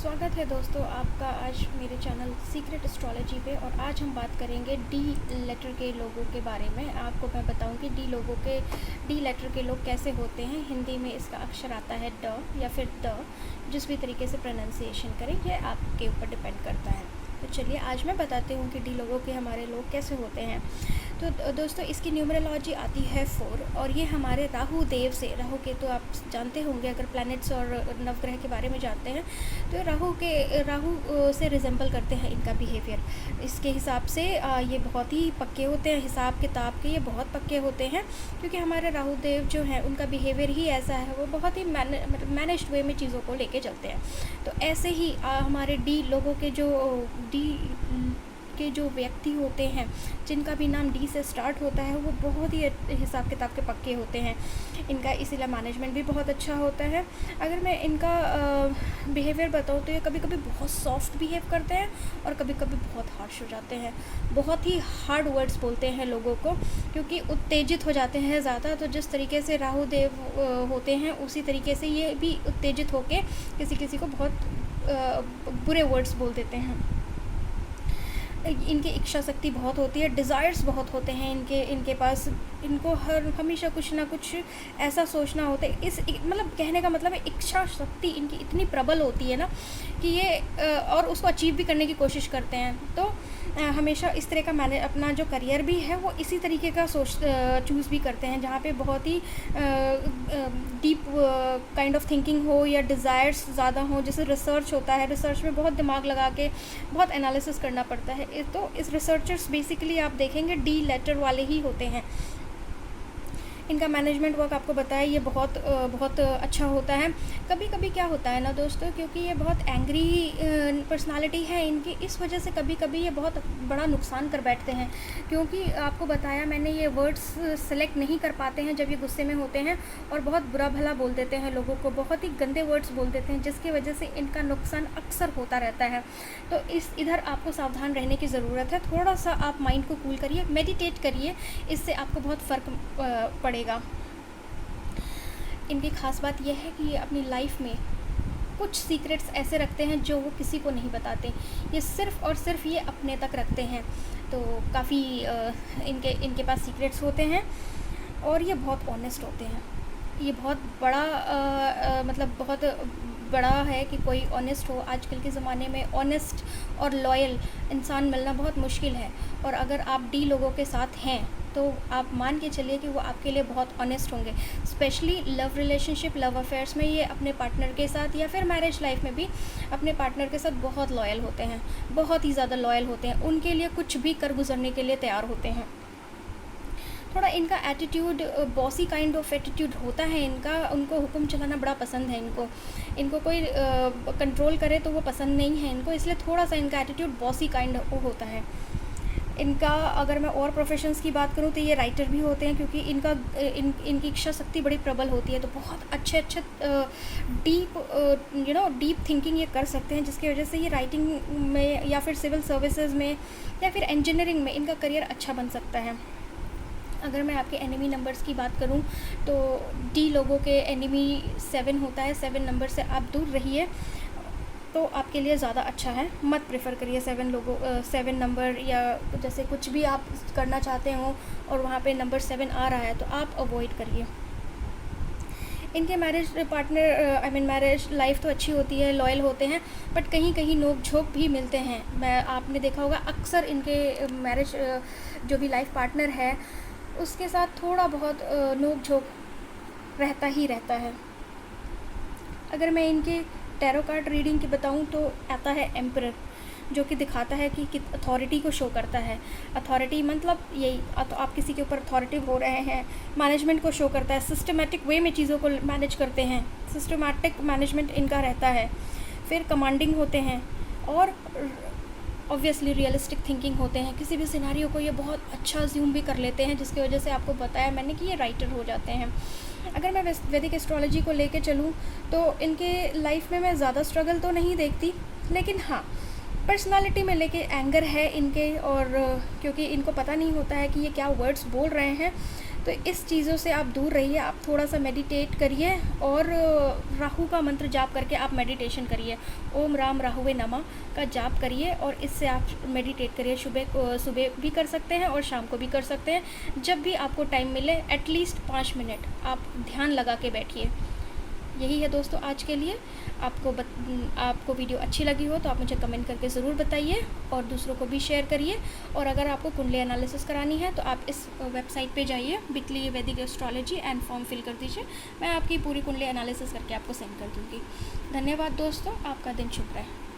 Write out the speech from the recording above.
स्वागत है दोस्तों आपका आज मेरे चैनल सीक्रेट एस्ट्रोलॉजी पे। और आज हम बात करेंगे डी लेटर के लोगों के बारे में। आपको मैं बताऊंगी डी लेटर के लोग कैसे होते हैं। हिंदी में इसका अक्षर आता है ड या फिर द। जिस भी तरीके से प्रोनाउंसिएशन करें यह आपके ऊपर डिपेंड करता है। तो चलिए आज मैं बताती हूँ कि डी लोगों के हमारे लोग कैसे होते हैं। तो दोस्तों इसकी न्यूमरोलॉजी आती है 4 और ये हमारे राहु देव से, राहु के तो आप जानते होंगे अगर प्लैनेट्स और नवग्रह के बारे में जानते हैं तो राहु से रिजेंबल करते हैं इनका बिहेवियर। इसके हिसाब से ये बहुत ही पक्के होते हैं, हिसाब किताब के ये बहुत पक्के होते हैं क्योंकि हमारे राहु देव जो हैं उनका बिहेवियर ही ऐसा है, वो बहुत ही मैनेज्ड वे में चीज़ों को लेके चलते हैं। तो ऐसे ही हमारे डी लोगों के जो व्यक्ति होते हैं जिनका भी नाम डी से स्टार्ट होता है वो बहुत ही हिसाब किताब के पक्के होते हैं। इनका इसीलिए मैनेजमेंट भी बहुत अच्छा होता है। अगर मैं इनका बिहेवियर बताऊँ तो ये कभी कभी बहुत सॉफ्ट बिहेव करते हैं और कभी कभी बहुत हार्श हो जाते हैं। बहुत ही हार्ड वर्ड्स बोलते हैं लोगों को क्योंकि उत्तेजित हो जाते हैं ज़्यादा। तो जिस तरीके से राहु देव होते हैं उसी तरीके से ये भी उत्तेजित होकर किसी को बहुत बुरे वर्ड्स बोल देते हैं। इनकी इच्छा शक्ति बहुत होती है, डिज़ायर्स बहुत होते हैं इनके पास। इनको हमेशा कुछ ना कुछ ऐसा सोचना होता है। मतलब कहने का मतलब है इच्छा शक्ति इनकी इतनी प्रबल होती है ना कि ये और उसको अचीव भी करने की कोशिश करते हैं। तो हमेशा इस तरह का अपना जो करियर भी है वो इसी तरीके का चूज़ भी करते हैं जहाँ पे बहुत ही डीप काइंड ऑफ थिंकिंग हो या डिज़ायर्स ज़्यादा हो। जैसे रिसर्च होता है, रिसर्च में बहुत दिमाग लगा के बहुत एनालिसिस करना पड़ता है। तो इस रिसर्चर्स बेसिकली आप देखेंगे डी लेटर वाले ही होते हैं। इनका मैनेजमेंट वर्क आपको बताया ये बहुत अच्छा होता है। कभी कभी क्या होता है ना दोस्तों, क्योंकि ये बहुत एंग्री पर्सनालिटी है इनकी, इस वजह से कभी कभी ये बहुत बड़ा नुकसान कर बैठते हैं। क्योंकि आपको बताया मैंने ये वर्ड्स सेलेक्ट नहीं कर पाते हैं जब ये गुस्से में होते हैं और बहुत बुरा भला बोल देते हैं लोगों को, बहुत ही गंदे वर्ड्स बोल देते हैं जिसकी वजह से इनका नुकसान अक्सर होता रहता है। तो इधर आपको सावधान रहने की ज़रूरत है। थोड़ा सा आप माइंड को कूल करिए, मेडिटेट करिए, इससे आपको बहुत फ़र्क पड़ेगा। इनकी ख़ास बात यह है कि ये अपनी लाइफ में कुछ सीक्रेट्स ऐसे रखते हैं जो वो किसी को नहीं बताते। ये सिर्फ़ और सिर्फ ये अपने तक रखते हैं। तो काफ़ी इनके पास सीक्रेट्स होते हैं और ये बहुत ऑनेस्ट होते हैं। ये बहुत बड़ा मतलब बहुत बड़ा है कि कोई ऑनेस्ट हो। आजकल के ज़माने में ऑनेस्ट और लॉयल इंसान मिलना बहुत मुश्किल है। और अगर आप डी लोगों के साथ हैं तो आप मान के चलिए कि वो आपके लिए बहुत ऑनेस्ट होंगे। Specially love relationship, love affairs में ये अपने पार्टनर के साथ या फिर मैरिज लाइफ में भी अपने पार्टनर के साथ बहुत लॉयल होते हैं, बहुत ही ज़्यादा लॉयल होते हैं। उनके लिए कुछ भी कर गुजरने के लिए तैयार होते हैं। थोड़ा इनका attitude bossy kind of attitude होता है इनका। उनको हुक्म चलाना बड़ा पसंद है इनको कोई कंट्रोल करे तो वो पसंद नहीं है इनको, इसलिए थोड़ा सा इनका एटीट्यूड बॉसी काइंड होता है इनका। अगर मैं और प्रोफेशंस की बात करूं तो ये राइटर भी होते हैं क्योंकि इनकी इच्छा शक्ति बड़ी प्रबल होती है। तो बहुत अच्छे डीप थिंकिंग ये कर सकते हैं जिसकी वजह से ये राइटिंग में या फिर सिविल सर्विसेज में या फिर इंजीनियरिंग में इनका करियर अच्छा बन सकता है। अगर मैं आपके एनिमी नंबर्स की बात करूं तो डी लोगों के एनिमी 7 होता है। 7 नंबर से आप दूर रहिए तो आपके लिए ज़्यादा अच्छा है। मत प्रेफर करिए 7 नंबर, या जैसे कुछ भी आप करना चाहते हो और वहाँ पे नंबर 7 आ रहा है तो आप अवॉइड करिए। इनके मैरिज लाइफ तो अच्छी होती है, लॉयल होते हैं, बट कहीं कहीं नोक झोंक भी मिलते हैं। आपने देखा होगा अक्सर इनके मैरिज जो भी लाइफ पार्टनर है उसके साथ थोड़ा बहुत नोक झोंक रहता ही रहता है। अगर मैं इनके टैरो कार्ड रीडिंग की बताऊं तो आता है एम्परर, जो कि दिखाता है कि अथॉरिटी को शो करता है। अथॉरिटी मतलब यही तो आप किसी के ऊपर अथॉरिटिव हो रहे हैं, मैनेजमेंट को शो करता है, सिस्टमेटिक वे में चीज़ों को मैनेज करते हैं, सिस्टमेटिक मैनेजमेंट इनका रहता है। फिर कमांडिंग होते हैं और ऑब्वियसली रियलिस्टिक थिंकिंग होते हैं। किसी भी सिनेरियो को ये बहुत अच्छा ज्यूम भी कर लेते हैं जिसकी वजह से आपको बताया मैंने कि ये राइटर हो जाते हैं। अगर मैं वैदिक एस्ट्रोलॉजी को लेके चलूँ तो इनके लाइफ में मैं ज़्यादा स्ट्रगल तो नहीं देखती, लेकिन हाँ पर्सनालिटी में लेके एंगर है इनके। और क्योंकि इनको पता नहीं होता है कि ये क्या वर्ड्स बोल रहे हैं तो इस चीज़ों से आप दूर रहिए, आप थोड़ा सा मेडिटेट करिए और राहु का मंत्र जाप करके आप मेडिटेशन करिए। ओम राम राहुवे नमः का जाप करिए और इससे आप मेडिटेट करिए। सुबह भी कर सकते हैं और शाम को भी कर सकते हैं। जब भी आपको टाइम मिले एटलीस्ट 5 मिनट आप ध्यान लगा के बैठिए। यही है दोस्तों आज के लिए। आपको वीडियो अच्छी लगी हो तो आप मुझे कमेंट करके ज़रूर बताइए और दूसरों को भी शेयर करिए। और अगर आपको कुंडली एनालिसिस करानी है तो आप इस वेबसाइट पे जाइए, वीकली वैदिक एस्ट्रोलॉजी एंड फॉर्म फिल कर दीजिए। मैं आपकी पूरी कुंडली एनालिसिस करके आपको सेंड कर दूँगी। धन्यवाद दोस्तों, आपका दिन शुभ रहे।